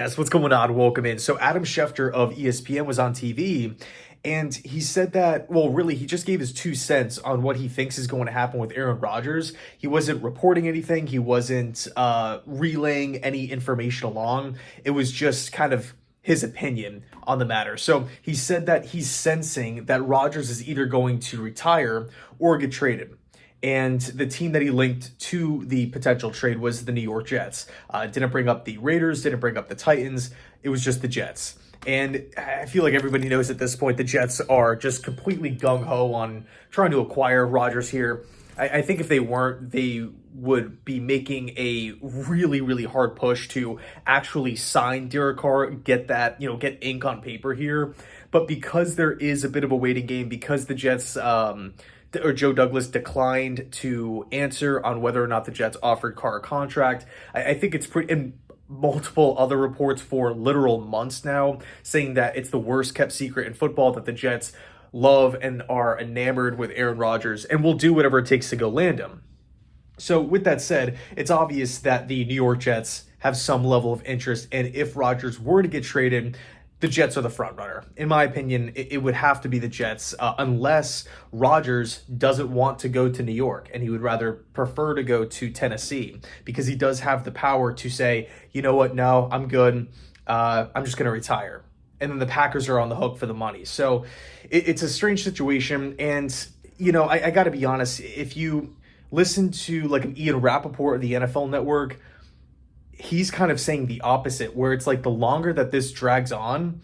That's what's going on. Welcome in. So Adam Schefter of ESPN was on TV and he said that, well, really, he just gave his 2 cents on what he thinks is going to happen with Aaron Rodgers. He wasn't reporting anything. He wasn't relaying any information along. It was just kind of his opinion on the matter. So he said that he's sensing that Rodgers is either going to retire or get traded. And the team that he linked to the potential trade was the New York Jets. Didn't bring up the Raiders, didn't bring up the Titans. It was just the Jets. And I feel like everybody knows at this point the Jets are just completely gung-ho on trying to acquire Rodgers here. I think if they weren't, they would be making a really, really hard push to actually sign Derek Carr, get that, get ink on paper here. But because there is a bit of a waiting game, because the Jets... or Joe Douglas declined to answer on whether or not the Jets offered Carr a contract. I think it's pretty, and multiple other reports for literal months now, saying that it's the worst kept secret in football, that the Jets love and are enamored with Aaron Rodgers and will do whatever it takes to go land him. So with that said, it's obvious that the New York Jets have some level of interest, and if Rodgers were to get traded, the Jets are the front runner. In my opinion, it would have to be the Jets unless Rodgers doesn't want to go to New York and he would rather prefer to go to Tennessee, because he does have the power to say, you know what, no, I'm good. I'm just going to retire. And then the Packers are on the hook for the money. So it's a strange situation. And, I got to be honest, if you listen to like an Ian Rappaport of the NFL Network, he's kind of saying the opposite, where it's like the longer that this drags on,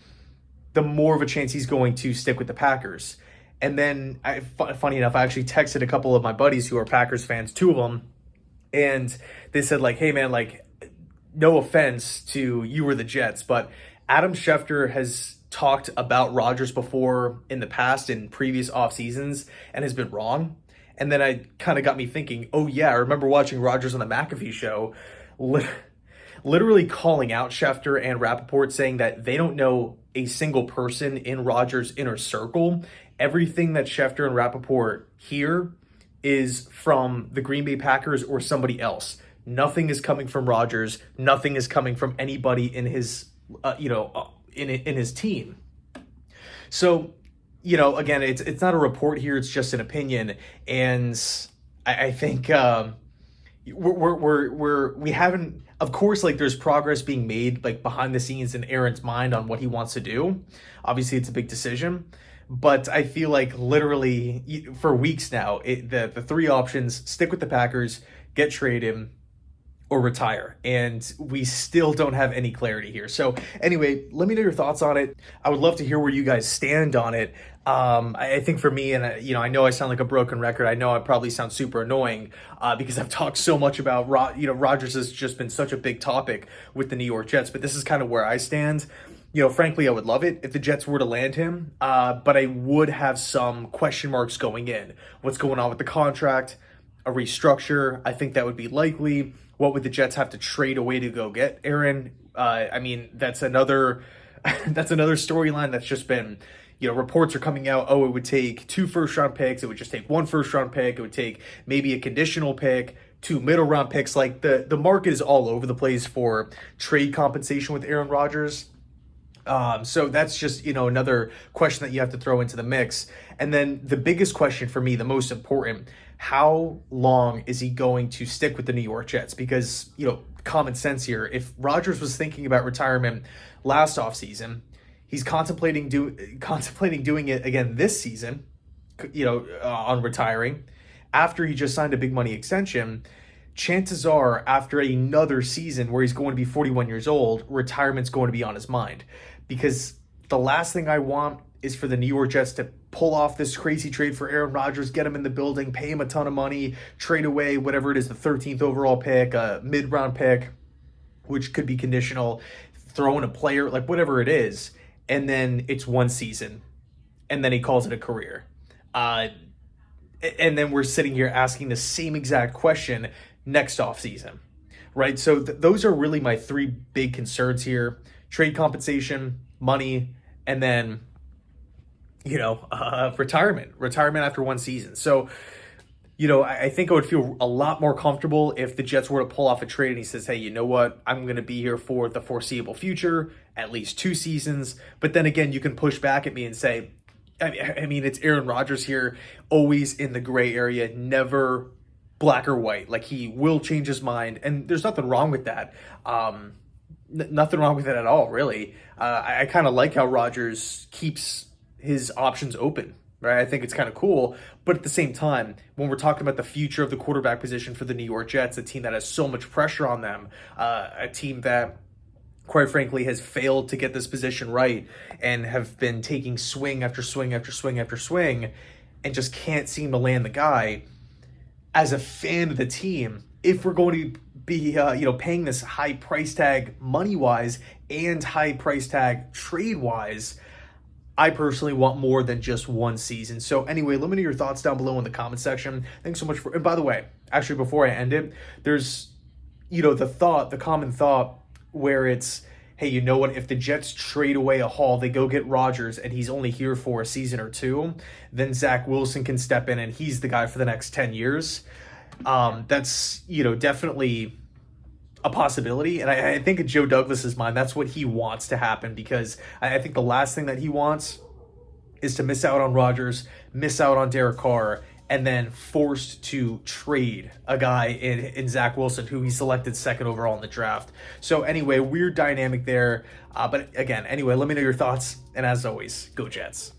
the more of a chance he's going to stick with the Packers. And then, funny enough, I actually texted a couple of my buddies who are Packers fans, two of them, and they said like, hey man, like, no offense to you or the Jets, but Adam Schefter has talked about Rodgers before in the past in previous off seasons and has been wrong. And then I kind of got me thinking, oh yeah, I remember watching Rodgers on the McAfee show, literally calling out Schefter and Rappaport, saying that they don't know a single person in Rodgers' inner circle. Everything that Schefter and Rappaport hear is from the Green Bay Packers or somebody else. Nothing is coming from Rodgers. Nothing is coming from anybody in his, in his team. So, again, it's not a report here. It's just an opinion, and I think we haven't. Of course, like, there's progress being made, like, behind the scenes in Aaron's mind on what he wants to do. Obviously, it's a big decision, but I feel like literally for weeks now, the three options: stick with the Packers, get traded, or retire. And we still don't have any clarity here. So anyway, let me know your thoughts on it. I would love to hear where you guys stand on it. I think for me, and I know I sound like a broken record. I know I probably sound super annoying because I've talked so much about, Rodgers has just been such a big topic with the New York Jets, but this is kind of where I stand. Frankly, I would love it if the Jets were to land him, but I would have some question marks going in. What's going on with the contract? A restructure, I think that would be likely. What would the Jets have to trade away to go get Aaron? That's another storyline that's just been, reports are coming out. Oh, it would take 2 first-round picks. It would just take 1 first-round pick. It would take maybe a conditional pick, 2 middle-round picks. Like, the market is all over the place for trade compensation with Aaron Rodgers. So that's just, another question that you have to throw into the mix. And then the biggest question for me, the most important, how long is he going to stick with the New York Jets? Because, common sense here, if Rodgers was thinking about retirement last offseason, he's contemplating doing it again this season, on retiring, after he just signed a big money extension. Chances are, after another season where he's going to be 41 years old, retirement's going to be on his mind. Because the last thing I want is for the New York Jets to pull off this crazy trade for Aaron Rodgers, get him in the building, pay him a ton of money, trade away whatever it is, the 13th overall pick, a mid-round pick, which could be conditional, throw in a player, like whatever it is, and then it's one season, and then he calls it a career. And then we're sitting here asking the same exact question next offseason, right? So those are really my 3 big concerns here: trade compensation, money, and then, retirement after one season. So I think I would feel a lot more comfortable if the Jets were to pull off a trade and he says, hey, you know what? I'm going to be here for the foreseeable future, at least 2 seasons. But then again, you can push back at me and say, I mean, it's Aaron Rodgers here, always in the gray area, never black or white. Like, he will change his mind, and there's nothing wrong with that. Nothing wrong with it at all, really. I kind of like how Rodgers keeps his options open. Right, I think it's kind of cool, but at the same time, when we're talking about the future of the quarterback position for the New York Jets, a team that has so much pressure on them, a team that, quite frankly, has failed to get this position right and have been taking swing after swing after swing after swing, and just can't seem to land the guy. As a fan of the team, if we're going to be, paying this high price tag money wise and high price tag trade wise, I personally want more than just 1 season. So anyway, let me know your thoughts down below in the comment section. Thanks so much and by the way, actually, before I end it, there's, the common thought where it's, hey, you know what? If the Jets trade away a haul, they go get Rodgers and he's only here for a season or 2, then Zach Wilson can step in and he's the guy for the next 10 years. That's, definitely a possibility, and I think in Joe Douglas's mind, that's what he wants to happen, because I think the last thing that he wants is to miss out on Rodgers, miss out on Derek Carr, and then forced to trade a guy in Zach Wilson, who he selected 2nd overall in the draft. So anyway, weird dynamic there. But again, anyway, let me know your thoughts, and as always, go Jets.